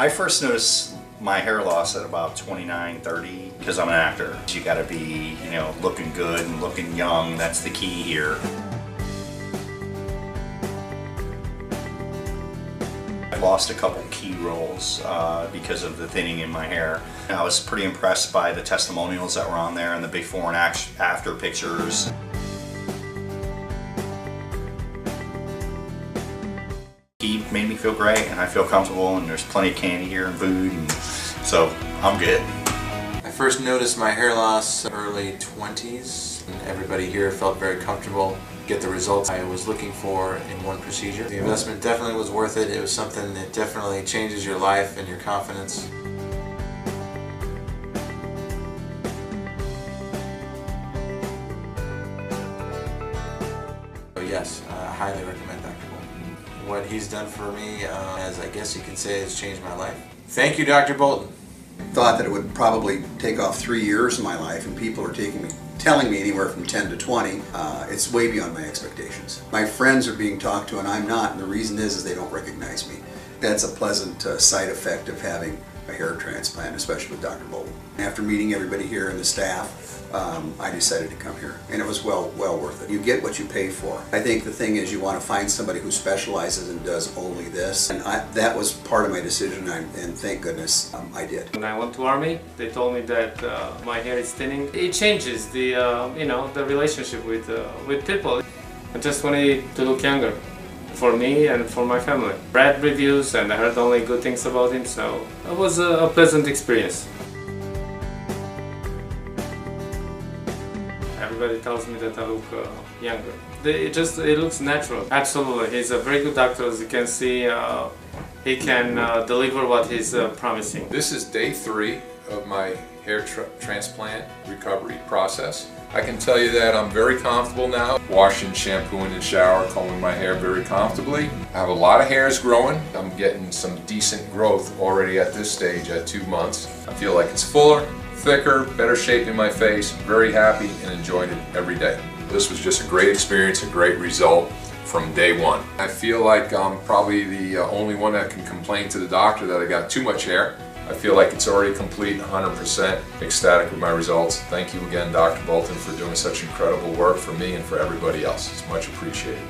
I first noticed my hair loss at about 29, 30 because I'm an actor. You gotta be, looking good and looking young. That's the key here. I lost a couple key roles because of the thinning in my hair. I was pretty impressed by the testimonials that were on there and the before and after pictures. He made me feel great and I feel comfortable, and there's plenty of candy here and food, and so I'm good. I first noticed my hair loss early 20s, and everybody here felt very comfortable. Get the results I was looking for in one procedure. The investment definitely was worth it. It was something that definitely changes your life and your confidence. So yes, I highly recommend Dr. Bolton. What he's done for me, as I guess you can say, has changed my life. Thank you, Dr. Bolton. Thought that it would probably take off 3 years of my life, and people are telling me anywhere from 10 to 20. It's way beyond my expectations. My friends are being talked to and I'm not, and the reason is they don't recognize me. That's a pleasant side effect of having a hair transplant, especially with Dr. Bolton. After meeting everybody here and the staff, I decided to come here, and it was well worth it. You get what you pay for. I think the thing is you want to find somebody who specializes and does only this, and that was part of my decision, and thank goodness I did. When I went to Army, they told me that my hair is thinning. It changes the the relationship with people. I just wanted to look younger for me and for my family. Read reviews and I heard only good things about him, so it was a pleasant experience. Everybody tells me that I look younger. It looks natural. Absolutely, he's a very good doctor. As you can see, he can deliver what he's promising. This is day 3 of my hair transplant recovery process. I can tell you that I'm very comfortable now. Washing, shampooing, and shower, combing my hair very comfortably. I have a lot of hairs growing. I'm getting some decent growth already at this stage at 2 months. I feel like it's fuller, thicker, better shape in my face. Very happy and enjoying it every day. This was just a great experience, a great result from day one. I feel like I'm probably the only one that can complain to the doctor that I got too much hair. I feel like it's already complete, 100% ecstatic with my results. Thank you again, Dr. Bolton, for doing such incredible work for me and for everybody else. It's much appreciated.